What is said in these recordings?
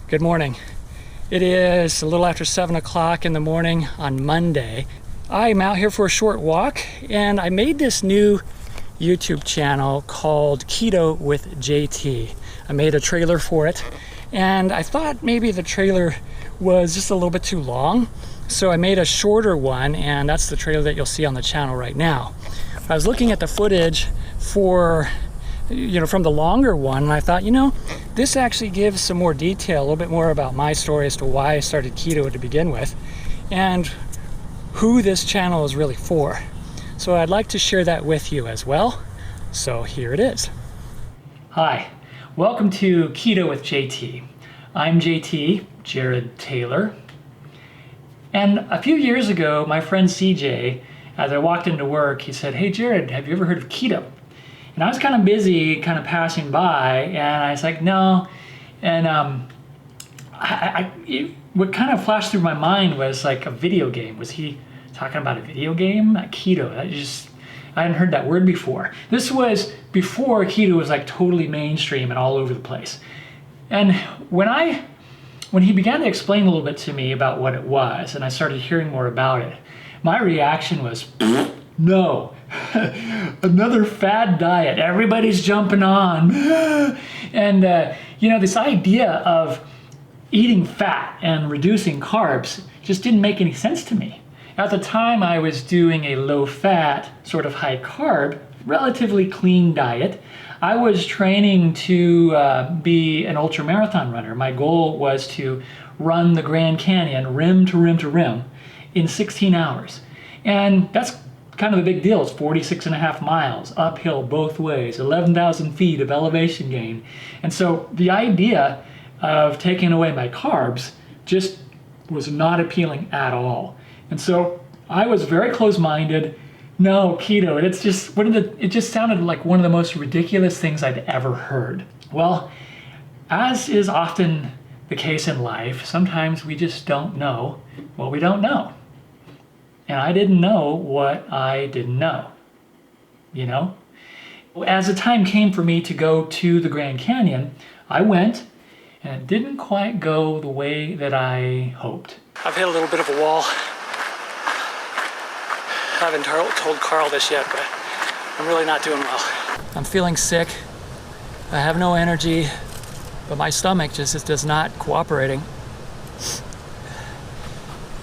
Good morning. It is a little after 7 o'clock in the morning on Monday. I'm out here for a short walk and I made this new YouTube channel called Keto with JT. I made a trailer for it and I thought maybe the trailer was just a little bit too long. So I made a shorter one and that's the trailer that you'll see on the channel right now. I was looking at the footage for from the longer one, and I thought, this actually gives some more detail, a little bit more about my story as to why I started keto to begin with, and who this channel is really for. So I'd like to share that with you as well. So here it is. Hi, welcome to Keto with JT. I'm JT, Jared Taylor. And a few years ago, my friend CJ, as I walked into work, he said, "Hey Jared, have you ever heard of keto?" And I was kind of busy, kind of passing by, and I was like, no. And what kind of flashed through my mind was like a video game. Was he talking about a video game? Keto, I hadn't heard that word before. This was before keto was like totally mainstream and all over the place. And when he began to explain a little bit to me about what it was, and I started hearing more about it, my reaction was, no. Another fad diet everybody's jumping on. And this idea of eating fat and reducing carbs just didn't make any sense to me. At the time I was doing a low fat, sort of high carb, relatively clean diet. I was training to be an ultra marathon runner. My goal was to run the Grand Canyon rim to rim to rim in 16 hours. And that's kind of a big deal. It's 46.5 miles uphill both ways, 11,000 feet of elevation gain. And so the idea of taking away my carbs just was not appealing at all. And so I was very close-minded. No, keto, it just sounded like one of the most ridiculous things I'd ever heard. Well, as is often the case in life, sometimes we just don't know what we don't know. And I didn't know what I didn't know, As the time came for me to go to the Grand Canyon, I went, and it didn't quite go the way that I hoped. I've hit a little bit of a wall. I haven't told Carl this yet, but I'm really not doing well. I'm feeling sick. I have no energy, but my stomach just is not cooperating.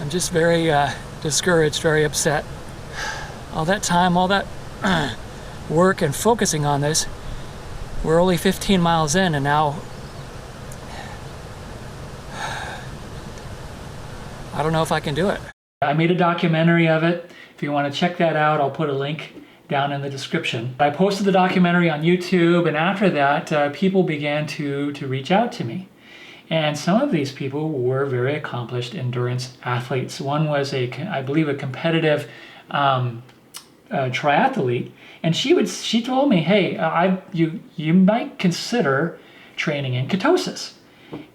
I'm just very discouraged, very upset. All that time, all that work and focusing on this, we're only 15 miles in and now I don't know if I can do it. I made a documentary of it. If you want to check that out, I'll put a link down in the description. I posted the documentary on YouTube, and after that, people began to reach out to me. And some of these people were very accomplished endurance athletes. One was I believe a competitive triathlete, and she told me, "Hey, you might consider training in ketosis."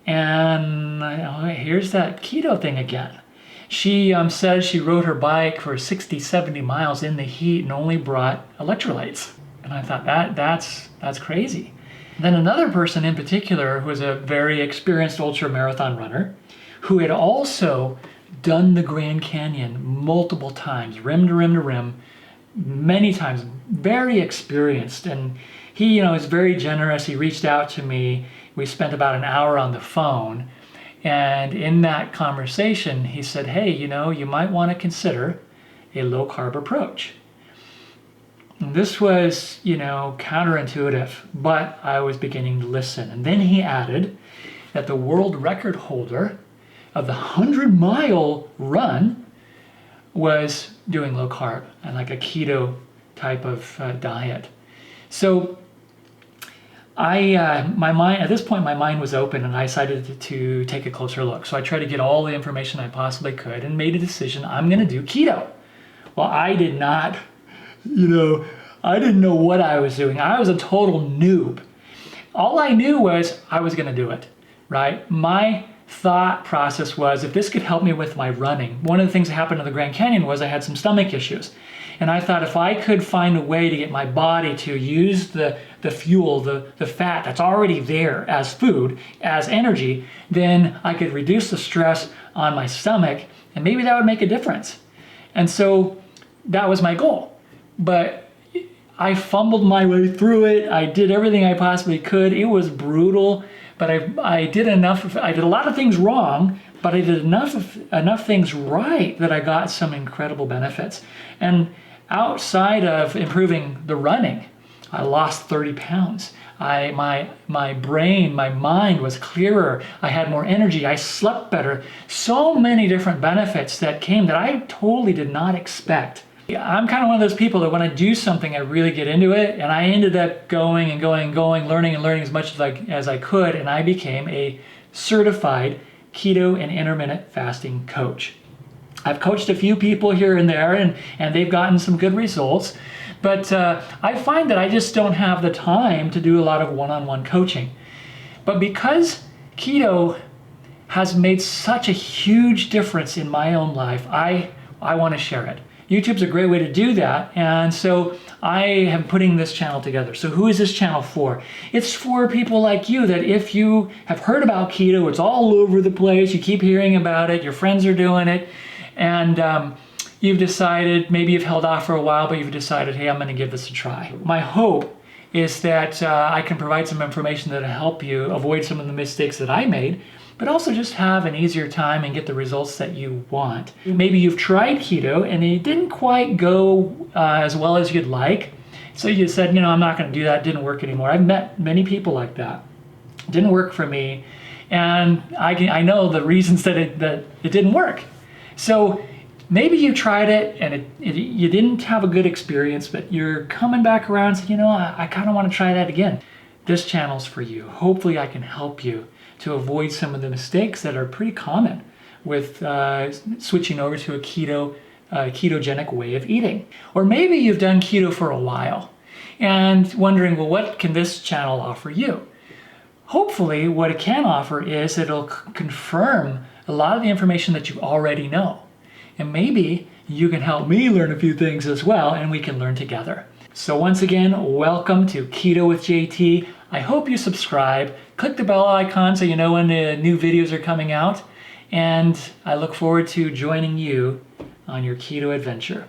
And here's that keto thing again. She says she rode her bike for 60, 70 miles in the heat and only brought electrolytes. And I thought that's crazy. Then another person in particular who was a very experienced ultra marathon runner who had also done the Grand Canyon multiple times, rim to rim to rim, many times, very experienced. And he, is very generous. He reached out to me. We spent about an hour on the phone. And in that conversation, he said, "Hey, you might want to consider a low carb approach." This was, counterintuitive, but I was beginning to listen. And then he added that the world record holder of the 100-mile run was doing low carb and like a keto type of diet. So at this point, my mind was open and I decided to take a closer look. So I tried to get all the information I possibly could and made a decision, I'm going to do keto. Well, I did not, I didn't know what I was doing. I was a total noob. All I knew was I was going to do it, right? My thought process was if this could help me with my running. One of the things that happened in the Grand Canyon was I had some stomach issues. And I thought if I could find a way to get my body to use the the fuel, the fat that's already there as food, as energy, then I could reduce the stress on my stomach, and maybe that would make a difference. And so that was my goal. But I fumbled my way through it. I did everything I possibly could. It was brutal, but I did enough. I did a lot of things wrong, but I did enough things right that I got some incredible benefits. And outside of improving the running, I lost 30 pounds. My brain, my mind was clearer. I had more energy. I slept better. So many different benefits that came that I totally did not expect. I'm kind of one of those people that when I do something, I really get into it, and I ended up going and going and going, learning as much as I could, and I became a certified keto and intermittent fasting coach. I've coached a few people here and there, and they've gotten some good results, but I find that I just don't have the time to do a lot of one-on-one coaching. But because keto has made such a huge difference in my own life, I want to share it. YouTube's a great way to do that, and so I am putting this channel together. So who is this channel for? It's for people like you that if you have heard about keto, it's all over the place, you keep hearing about it, your friends are doing it, and you've decided, maybe you've held off for a while, but you've decided, hey, I'm going to give this a try. My hope is that I can provide some information that will help you avoid some of the mistakes that I made, but also just have an easier time and get the results that you want. Maybe you've tried keto and it didn't quite go as well as you'd like. So you said, I'm not going to do that. It didn't work anymore. I've met many people like that. It didn't work for me. And I know the reasons that it didn't work. So maybe you tried it and you didn't have a good experience, but you're coming back around and saying, I kind of want to try that again. This channel's for you. Hopefully I can help you to avoid some of the mistakes that are pretty common with switching over to a ketogenic way of eating. Or maybe you've done keto for a while and wondering, well, what can this channel offer you? Hopefully what it can offer is it'll confirm a lot of the information that you already know. And maybe you can help me learn a few things as well, and we can learn together. So once again, welcome to Keto with JT. I hope you subscribe. Click the bell icon so you know when the new videos are coming out. And I look forward to joining you on your keto adventure.